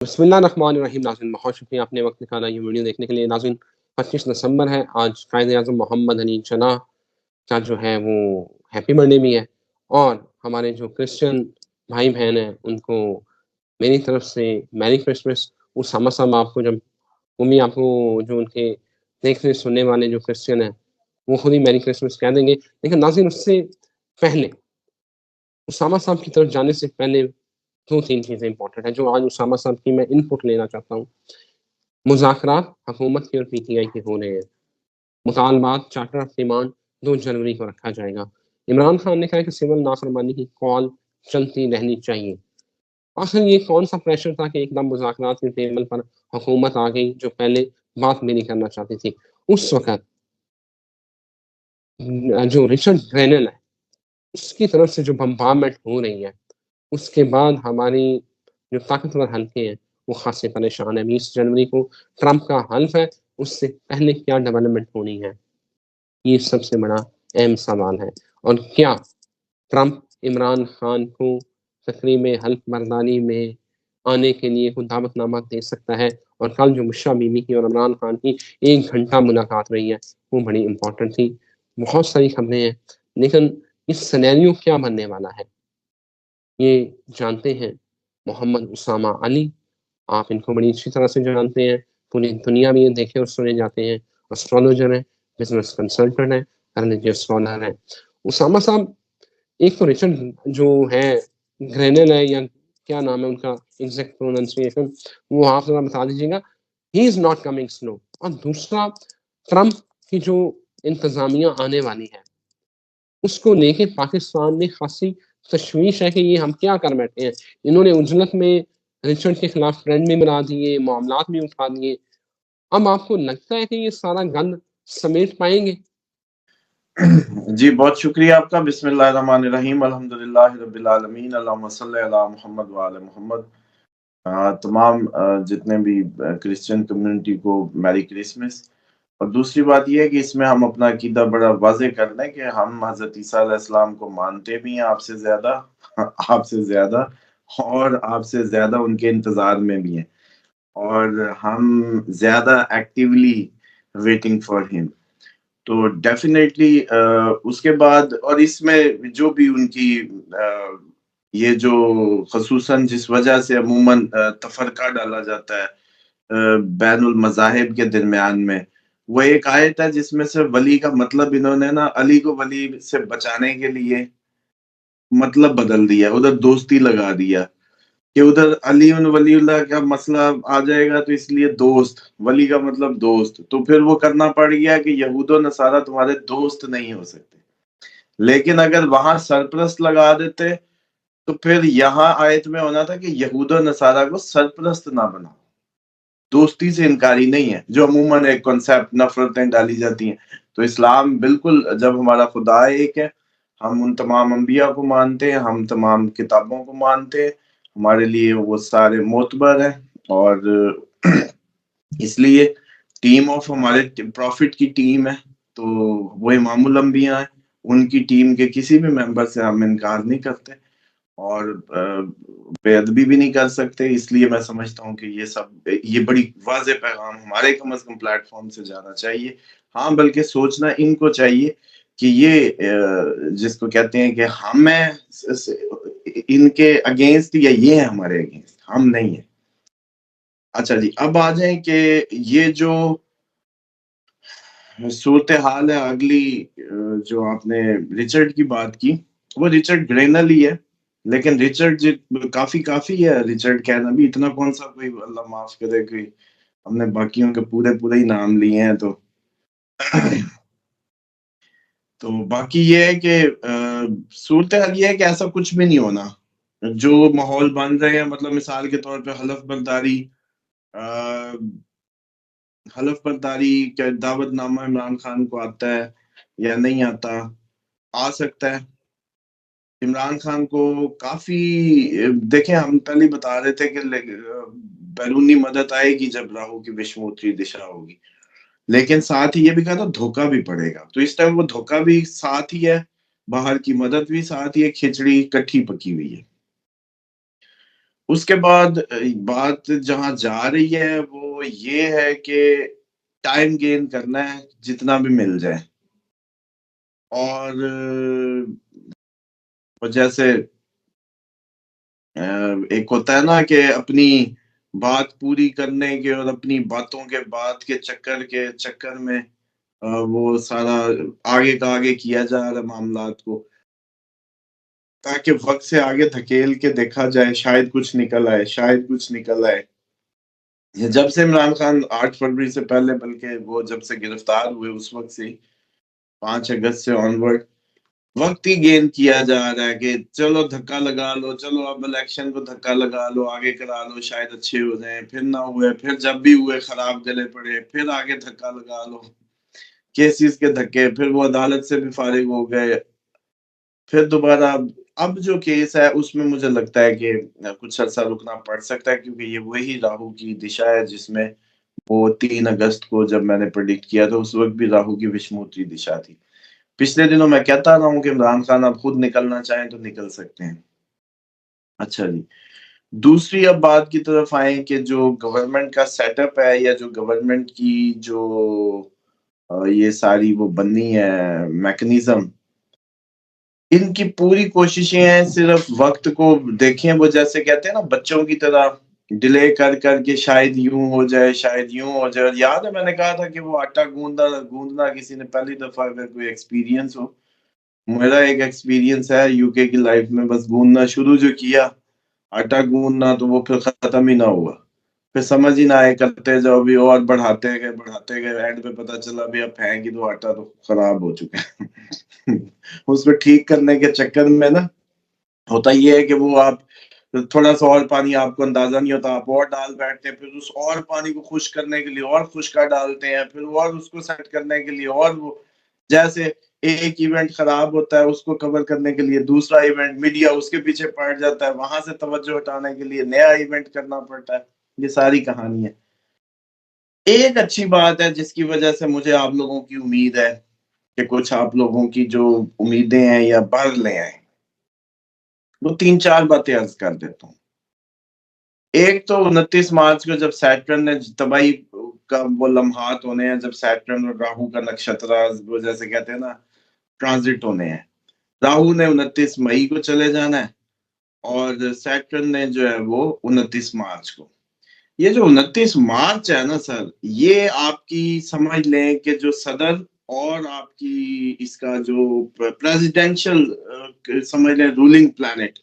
बिस्मिल्लाहिर्रहमानिर्रहीम। नाज़रीन, बहुत शुक्रिया आपने वक़्त निकाला ये वीडियो देखने के लिए। नाज़रीन, 25 दिसंबर है, आज कायद-ए-आज़म मोहम्मद अली जिन्नाह का जो है वो हैप्पी बर्थडे भी है और हमारे जो क्रिश्चियन भाई-बहन हैं, उनको मेरी तरफ से मैरी क्रिसमस। उसामा साहब आपको जब मम्मी आपको जो उनके देखने सुनने वाले जो क्रिश्चियन हैं, वो खुद ही मैरी क्रिसमस कह देंगे। लेकिन नाज़रीन, उससे पहले उसामा साहब की तरफ जाने से पहले 2-3 चीज़ें इम्पोर्टेंट हैं, जो आज उसामा साहब की मैं इनपुट लेना चाहता हूँ। मुज़ाकरात हुकूमत की और पीटीआई के हो रहे हैं। मुतालबात चार्टर ऑफ डिमांड 2 जनवरी को रखा जाएगा। इमरान खान ने कहा है कि सिविल नाफरमानी की कॉल चलती रहनी चाहिए। आखिर ये कौन-सा प्रेशर था कि एकदम मुज़ाकरात की टेबल पर हुकूमत आ गई, जो पहले बात भी नहीं करना चाहती थी। उस वक़्त जो रिचर्ड ब्रेनन है, उसकी तरफ से जो बम्बार्डमेंट हो रही है, उसके बाद हमारी जो ताकतवर हल्के हैं, वो ख़ासे परेशान हैं। 20 जनवरी को ट्रंप का हल्फ़ है, उससे पहले क्या डेवलपमेंट होनी है? ये सबसे बड़ा अहम सवाल है। और क्या ट्रंप इमरान खान को तकरीब हल्फ़बरदारी में आने के लिए कोई दावतनामा दे सकता है? और कल जो बुशरा बीबी की और इमरान खान की 1 घंटा मुलाकात रही है, वो बड़ी इम्पोर्टेंट थी। बहुत सारी खबरें हैं, लेकिन इस सिनेरियो क्या बनने वाला है? ये जानते हैं मोहम्मद उसामा अली। आप इनको बड़ी अच्छी तरह से जानते हैं, पूरी दुनिया में ये देखे और सुने जाते हैं। एस्ट्रोलॉजर हैं, बिज़नेस कंसल्टेंट हैं, रिलीजियस स्कॉलर हैं। उसामा साहब, एक तो रिचर्ड जो है ग्रेनल है या क्या नाम है उनका एग्ज़ैक्ट प्रोनंसिएशन, वो आप ज़रा बता दीजिएगा। He is not coming slow. और दूसरा, ट्रंप की जो इंतज़ामिया आने वाली है, उसको लेके पाकिस्तान में खासी तशवीश है कि ये हम क्या कर बैठे हैं। इन्होंने उजलत में रिचर्ड के खिलाफ ट्रेंड भी बना दिए, मामलात भी उठा दिए। अब आपको लगता है कि ये सारा गंद समेट पाएँगे? जी, बहुत शुक्रिया आपका। बिस्मिल्लाहिर्रहमानिर्रहीम, अल्हम्दुलिल्लाहि रब्बिल आलमीन, अल्लाहुम्मा सल्लि अला मुहम्मद व आले मुहम्मद। तमाम जितने भी क्रिश्चियन कम्युनिटी को मैरी क्रिसमस। और दूसरी बात ये है कि इसमें हम अपना अकीदा बड़ा वाज़ेह कर लें कि हम हज़रत ईसा अलैहिस्सलाम को मानते भी हैं आपसे ज़्यादा आपसे ज़्यादा और आपसे ज़्यादा उनके इंतज़ार में भी हैं। और हम ज़्यादा एक्टिवली वेटिंग फॉर हिम। तो डेफ़िनेटली उसके बाद और इसमें जो भी उनकी ये जो ख़ुसूसन जिस वजह से अमूमन तफ़रक़ा डाला जाता है बैनुल मज़ाहिब के दरमियान में, वो एक आयत है जिसमें से वली का मतलब इन्होंने ना अली को वली से बचाने के लिए मतलब बदल दिया, उधर दोस्ती लगा दिया कि उधर अली उन वलीउल्लाह का मसला आ जाएगा तो इसलिए दोस्त, वली का मतलब दोस्त। तो फिर वो करना पड़ गया कि यहूद और नसारा तुम्हारे दोस्त नहीं हो सकते। लेकिन अगर वहाँ सरपरस्त लगा देते, तो फिर यहाँ आयत में होना था कि यहूद और नसारा को सरपरस्त ना बनाओ। दोस्ती से इनकारी नहीं है, जो अमूमन एक कॉन्सेप्ट नफ़रतें डाली जाती हैं। तो इस्लाम बिल्कुल जब हमारा खुदा एक है, हम उन तमाम अंबिया को मानते हैं, हम तमाम किताबों को मानते हैं, हमारे लिए वो सारे मोतबर हैं और इसलिए टीम ऑफ हमारे प्रॉफिट की टीम है, तो वो इमामुल अंबिया हैं, उनकी टीम के किसी भी मेंबर से हम इनकार नहीं करते और बेअदबी भी नहीं कर सकते। इसलिए मैं समझता हूँ कि ये बड़ी वाज़ेह पैगाम हमारे कम से कम प्लेटफ़ॉर्म से जाना चाहिए। हाँ, बल्कि सोचना इनको चाहिए कि ये जिसको कहते हैं कि हमें स इनके अगेंस्ट या ये हैं हमारे अगेंस्ट, हम नहीं हैं। अच्छा जी, अब आ जाएँ कि ये जो सूरत-ए-हाल है अगली जो आपने रिचर्ड की बात की, वो रिचर्ड ग्रेनल ही है। लेकिन रिचर्ड काफ़ी काफ़ी है रिचर्ड कहना भी, इतना कौन-सा कोई अल्लाह माफ़ करे कोई हमने बाकियों के पूरे-पूरे ही नाम लिए हैं तो तो बाकी ये है कि सूरत-ए-हाल ये है कि ऐसा कुछ भी नहीं होना। जो माहौल बन रहे हैं मतलब मिसाल के तौर पे हलफ़-बर्दारी अ हलफ़-बर्दारी क्या दावतनामा इमरान खान को आता है या नहीं आता? आ सकता है। इमरान खान को काफ़ी देखें हम पहले ही बता रहे थे कि बैरूनी मदद आएगी जब राहु की विषमोत्री दिशा होगी। लेकिन साथ ही ये भी कहा था धोखा भी पड़ेगा। तो इस टाइम वो धोखा भी साथ ही है, बाहर की मदद भी साथ ही है, खिचड़ी कट्ठी पकी हुई है। उसके बाद बात जहां जा रही है वो ये है कि टाइम गेन करना है जितना भी मिल जाए। और जैसे एक होता है ना कि अपनी बात पूरी करने के और अपनी बातों के बात के चक्कर में वो सारा आगे का आगे किया जा रहा है मामलात को, ताकि वक्त से आगे धकेल के देखा जाए, शायद कुछ निकल आए, शायद कुछ निकल आए। ये जब से इमरान खान 8 फरवरी से पहले, बल्कि वो जब से गिरफ्तार हुए उस वक्त से 5 अगस्त से ऑनवर्ड वक्त ही गेन किया जा रहा है कि चलो धक्का लगा लो, चलो अब इलेक्शन को धक्का लगा लो, आगे करा लो, शायद अच्छे हो जाएं, फिर ना हुए, फिर जब भी हुए खराब गले पड़े, फिर आगे धक्का लगा लो, केसेस के धक्के, फिर वो अदालत से भी फारिग हो गए, फिर दोबारा अब जो केस है उसमें मुझे लगता है कि कुछ अर्सा रुकना पड़ सकता है, क्योंकि ये वही राहु की दिशा है जिसमें वो 3 अगस्त को जब मैंने प्रेडिक्ट किया था उस वक्त भी राहु की विषमोत्री दिशा थी। पिछले दिनों मैं कहता रहा हूँ कि इमरान खान अब खुद निकलना चाहें तो निकल सकते हैं। अच्छा जी, दूसरी अब बात की तरफ आए कि जो गवर्नमेंट का सेटअप है या जो गवर्नमेंट की जो ये सारी वो बनी है मैकेनिज्म, इनकी पूरी कोशिशें हैं सिर्फ वक्त को देखें, वो जैसे कहते हैं ना बच्चों की तरह डिले कर करके शायद यूं हो जाए, शायद यूं हो जाए। याद है मैंने कहा था कि वो आटा गूंदना गूंदना किसी ने पहली दफा अगर कोई एक्सपीरियंस हो, मेरा एक एक्सपीरियंस है यूके की लाइफ में, बस गूंदना शुरू जो किया आटा गूंदना तो वो फिर खत्म ही ना हुआ, फिर समझ ही ना आए, करते जाओ भी और बढ़ाते गए, एंड पे पता चला भी अब फेंक ही दो आटा तो खराब हो चुका है। उसको ठीक करने के चक्कर में ना होता ये है कि वो आप थोड़ा सा और पानी, आपको अंदाजा नहीं होता, आप और डाल बैठते हैं, फिर उस और पानी को खुश करने के लिए और खुशका डालते हैं, फिर और उसको सेट करने के लिए और वो जैसे एक इवेंट खराब होता है उसको कवर करने के लिए दूसरा इवेंट, मीडिया उसके पीछे पड़ जाता है, वहां से तवज्जो हटाने के लिए नया इवेंट करना पड़ता है। ये सारी कहानी है। एक अच्छी बात है जिसकी वजह से मुझे आप लोगों की उम्मीद है कि कुछ आप लोगों की जो उम्मीदें हैं या बढ़ ले आए, वो 3-4 बातें अर्ज कर देता हूँ। एक तो 29 मार्च को जब सैटर्न ने तबाही का वो लम्हात होने हैं, जब सैटर्न और राहु का नक्षत्र वो जैसे कहते हैं ना ट्रांजिट होने हैं। राहु ने 29 मई को चले जाना है और सैटर्न ने जो है वो 29 मार्च को। ये जो 29 मार्च है ना सर, ये आपकी समझ लें कि जो सदर और आपकी इसका जो प्रेसिडेंशियल समझ लें रूलिंग प्लैनेट,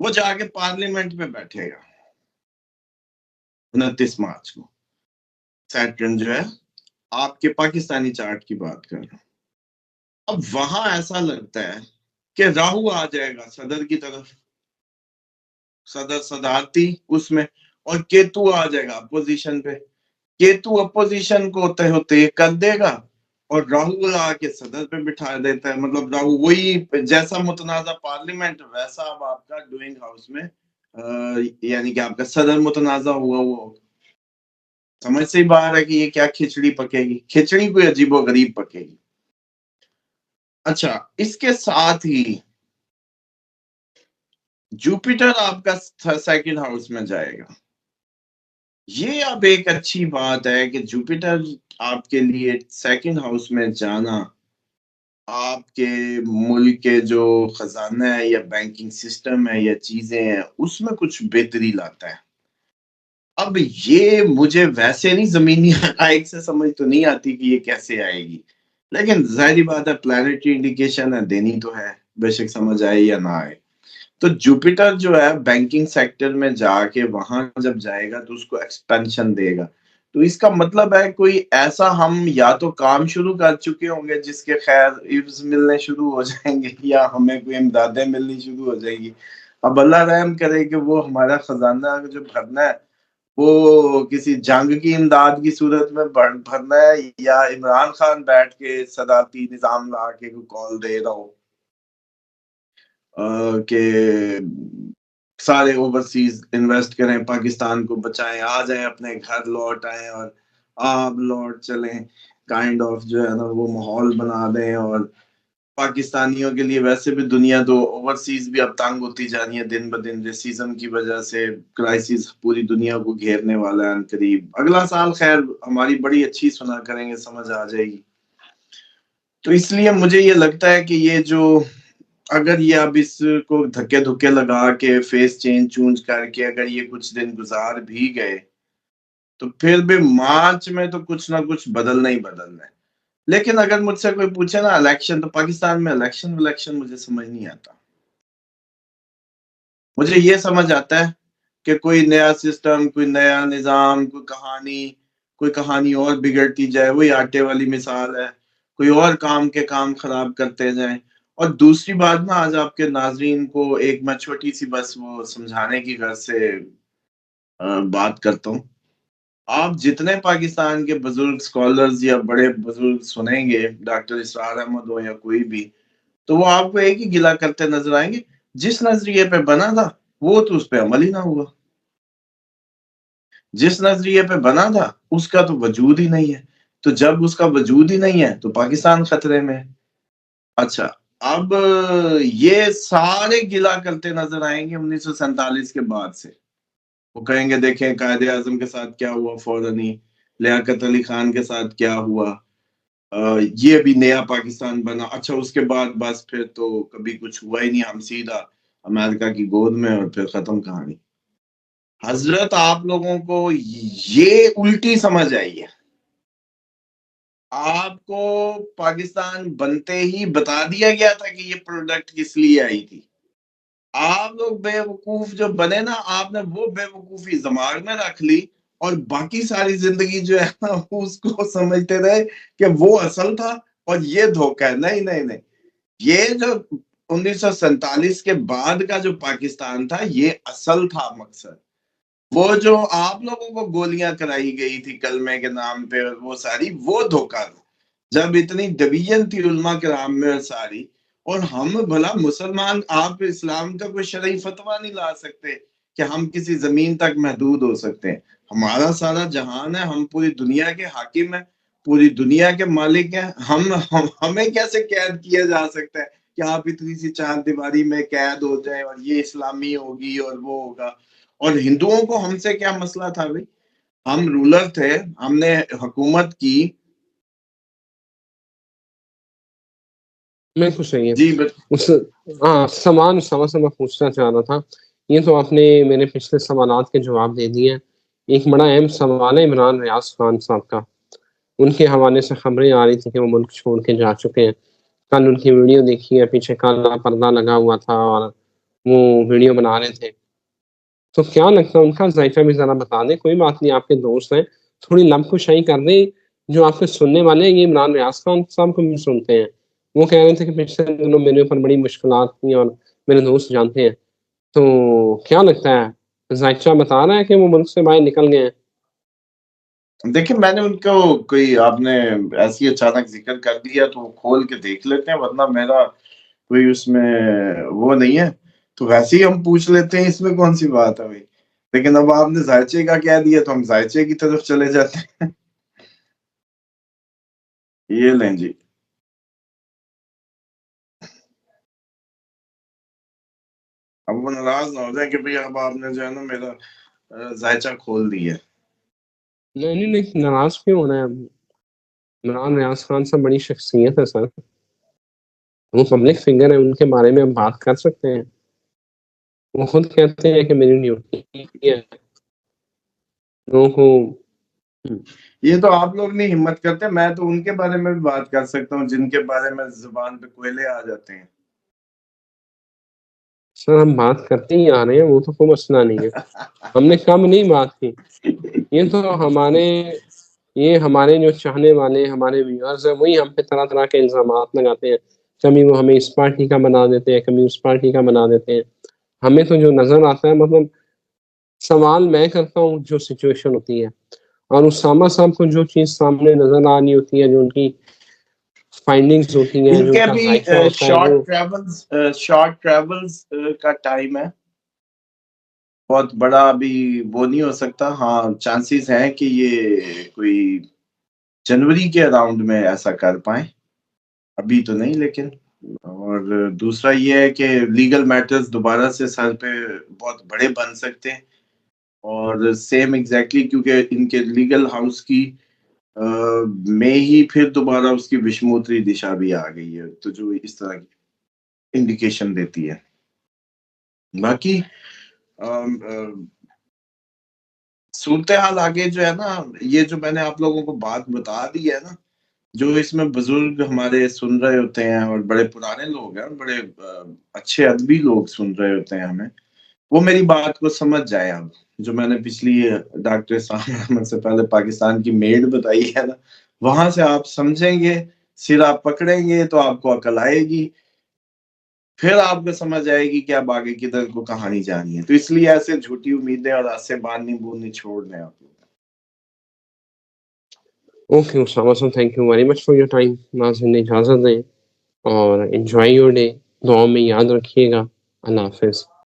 वो जाके पार्लियामेंट में बैठेगा 29 मार्च को। सैटर्न जो है आपके पाकिस्तानी चार्ट की बात कर रहा हूँ। अब वहां ऐसा लगता है कि राहु आ जाएगा सदर की तरफ, सदर सदारती उसमें, और केतु आ जाएगा अपोजिशन पे। केतु अपोजिशन को होते होते कर देगा और राहु आके सदर पे बिठा देता है। मतलब राहु वही जैसा मुतनाजा पार्लियामेंट वैसा अब आपका डूइंग हाउस में यानी कि आपका सदर मुतनाजा हुआ वो। समझ से ही बाहर है कि ये क्या खिचड़ी पकेगी, खिचड़ी कोई अजीबो गरीब पकेगी। अच्छा, इसके साथ ही जुपिटर आपका सेकंड हाउस में जाएगा। ये अब एक अच्छी बात है कि जुपिटर आपके लिए सेकंड हाउस में जाना आपके मुल्क के जो खजाना है या बैंकिंग सिस्टम है या चीजें हैं उसमें कुछ बेहतरी लाता है। अब ये मुझे वैसे नहीं जमीनी हकायक से समझ तो नहीं आती कि ये कैसे आएगी, लेकिन जाहिर बात है प्लैनेटरी इंडिकेशन है, देनी तो है, बेशक समझ आए या ना आए। तो जुपिटर जो है बैंकिंग सेक्टर में जाके वहां जब जाएगा तो उसको एक्सपेंशन देगा। तो इसका मतलब है कोई ऐसा हम या तो काम शुरू कर चुके होंगे जिसके खैर इव्स मिलने शुरू हो जाएंगे या हमें कोई इमदादें मिलनी शुरू हो जाएगी। अब अल्लाह रहम करे कि वो हमारा खजाना जो भरना है वो किसी जंग की इमदाद की सूरत में भरना है या इमरान खान बैठ के सदारती निजाम ला के कॉल दे रहा हो कि सारे ओवरसीज इन्वेस्ट करें, पाकिस्तान को बचाएं, आ जाएं, अपने घर लौट आए और आप लौट चलें, काइंड ऑफ जो है ना वो माहौल बना दें और पाकिस्तानियों के लिए, वैसे भी दुनिया तो ओवरसीज भी अब तंग होती जा रही है दिन ब दिन रेसिज्म की वजह से। क्राइसिस पूरी दुनिया को घेरने वाला है करीब अगला साल। खैर हमारी बड़ी अच्छी सुना करेंगे, समझ आ जाएगी। तो इसलिए मुझे ये लगता है कि ये जो अगर ये अब इसको धक्के धुक्के लगा के फेस चेंज चूंज करके अगर ये कुछ दिन गुजार भी गए तो फिर भी मार्च में तो कुछ ना कुछ बदलना ही बदलना है। लेकिन अगर मुझसे कोई पूछे ना इलेक्शन, तो पाकिस्तान में इलेक्शन मुझे समझ नहीं आता। मुझे ये समझ आता है कि कोई नया सिस्टम, कोई नया निजाम, कोई कहानी और बिगड़ती जाए, वही आटे वाली मिसाल है। कोई और काम के काम खराब करते जाएं। और दूसरी बात ना, आज आपके नाजरीन को एक मैं छोटी सी बस वो समझाने की गर्ज से बात करता हूँ। आप जितने पाकिस्तान के बुजुर्ग स्कॉलर्स या बड़े बुजुर्ग सुनेंगे, डॉक्टर इसरार अहमद हो या कोई भी, तो वो आपको एक ही गिला करते नजर आएंगे, जिस नजरिए पे बना था वो तो उस पे अमल ही ना हुआ। जिस नजरिए पे बना था उसका तो वजूद ही नहीं है। तो जब उसका वजूद ही नहीं है तो पाकिस्तान खतरे में है। अच्छा, अब ये सारे गिला करते नजर आएंगे 1947 के बाद से। वो कहेंगे देखें कायदे आजम के साथ क्या हुआ, फौरन ही लियाकत अली खान के साथ क्या हुआ, ये भी नया पाकिस्तान बना। अच्छा, उसके बाद बस फिर तो कभी कुछ हुआ ही नहीं, हम सीधा अमेरिका की गोद में और फिर खत्म कहानी। हजरत आप लोगों को ये उल्टी समझ आई है। आपको पाकिस्तान बनते ही बता दिया गया था कि ये प्रोडक्ट किस लिए आई थी। आप लोग बेवकूफ जो बने ना, आपने वो बेवकूफी दिमाग में रख ली और बाकी सारी जिंदगी जो है ना उसको समझते रहे कि वो असल था और ये धोखा है। नहीं नहीं नहीं, ये जो 1947 के बाद का जो पाकिस्तान था ये असल था मकसद। वो जो आप लोगों को गोलियां कराई गई थी कलमे के नाम पे और वो सारी, वो धोखा था। जब इतनी डिवीजन थी उलमा किराम में और सारी, और हम भला मुसलमान, आप इस्लाम का कोई शरई फतवा नहीं ला सकते कि हम किसी जमीन तक महदूद हो सकते हैं। हमारा सारा जहान है, हम पूरी दुनिया के हाकिम हैं, पूरी दुनिया के मालिक हैं। हमें कैसे कैद किया जा सकता है कि आप इतनी सी चार दीवारी में कैद हो जाए और ये इस्लामी होगी और वो होगा। और हिंदुओं को हमसे क्या मसला था भाई, हम रूलर थे, हमने हुकूमत की। बिल्कुल सही है। जी बट उस समान सवाल से मैं पूछना चाह रहा था। ये तो आपने मेरे पिछले सवालात के जवाब दे दिए हैं। एक बड़ा अहम सवाल है इमरान रियाज खान साहब का। उनके हवाले से खबरें आ रही थी कि वो मुल्क छोड़ के जा चुके हैं। कल उनकी वीडियो देखी है, पीछे काला पर्दा लगा हुआ था और वो वीडियो बना रहे थे। तो क्या लगता है उनका ज़ायक़ा भी ज़रा बता दें? कोई बात नहीं, आपके दोस्त हैं, थोड़ी लबकुशाई कर दें। जो आपके सुनने वाले हैं, ये इमरान रियाज़ खान साहब को भी सुनते हैं। वो कह रहे थे कि पिछले दिनों मेरे ऊपर बड़ी मुश्किलात थी और मेरे दोस्त जानते हैं। तो क्या लगता है, ज़ायक़ा बता रहा है कि वो मुल्क से बाहर निकल गए हैं? देखिए, मैंने उनको कोई आपने ऐसी अचानक ज़िक्र कर दिया तो खोल के देख लेते हैं, वरना मेरा कोई उसमें वो नहीं है। तो वैसे ही हम पूछ लेते हैं, इसमें कौन-सी बात है भाई। लेकिन अब आपने ज़ायचे का कह दिया तो हम ज़ायचे की तरफ चले जाते हैं। ये लें जी। अब वो नाराज़ ना हो जाए कि भई अब आपने जो है ना मेरा ज़ायचा खोल दिया है। नहीं, नहीं, नहीं, नाराज़ क्यों होना है? इमरान रियाज़ खान साहब बड़ी शख्सियत है सर। वो पब्लिक फिगर है, उनके बारे में हम बात कर सकते हैं। वो खुद कहते हैं कि मेरी ड्यूटी है लोगों को। हुँ। ये तो आप लोग नहीं हिम्मत करते, मैं तो उनके बारे में भी बात कर सकता हूँ जिनके बारे में ज़ुबान पे कोयले आ जाते हैं। सर हम बात करते ही आ रहे हैं, वो तो कोई मसला नहीं है। हमने कम नहीं बात की। ये तो ये हमारे जो चाहने वाले हमारे व्यूअर्स हैं, वही हम पे तरह-तरह के इल्ज़ामात लगाते हैं। कभी वो हमें इस पार्टी का बना देते हैं, कभी उस पार्टी का बना देते हैं। हमें तो जो नज़र आता है, मतलब सवाल मैं करता हूँ जो सिचुएशन होती है, और उसामा साहब को जो चीज़ सामने नज़र आ रही होती है, जो उनकी फाइंडिंग्स होती हैं, जो इनके उनका अभी ज़ायक़ा होता है, वो शॉर्ट ट्रैवल्स का टाइम है। बहुत बड़ा अभी वो नहीं हो सकता। हाँ, चांसेस हैं कि ये कोई जनवरी के अराउंड में ऐसा कर पाएँ। अभी तो नहीं, लेकिन और दूसरा ये है कि लीगल मैटर्स दोबारा से सर पे बहुत बड़े बन सकते हैं और सेम एग्जैक्टली क्योंकि इनके लीगल हाउस की में ही फिर दोबारा उसकी विषमोत्तरी दिशा भी आ गई है, तो जो इस तरह की इंडिकेशन देती है। बाकी सूरत हाल आगे जो है ना, ये जो मैंने आप लोगों को बात बता दी है ना, जो इसमें बुजुर्ग हमारे सुन रहे होते हैं और बड़े पुराने लोग हैं, बड़े अच्छे अदबी लोग सुन रहे होते हैं हमें, वो मेरी बात को समझ जाए। अब जो मैंने पिछली डॉक्टर साहब अहमद से पहले पाकिस्तान की मेड बताई है ना, वहां से आप समझेंगे, सिर आप पकड़ेंगे तो आपको अकल आएगी, फिर आपको समझ आएगी कि अब आगे किधर को कहानी जानी है। तो इसलिए ऐसे झूठी उम्मीदें और ऐसे बानी बूनी छोड़ दें आप लोग। ओके उसामा साहब, thank you very much for your time. नाज़रीन इजाज़त दें और एन्जॉय योर डे। दुआ में याद रखिएगा। अल्लाह हाफ़िज़।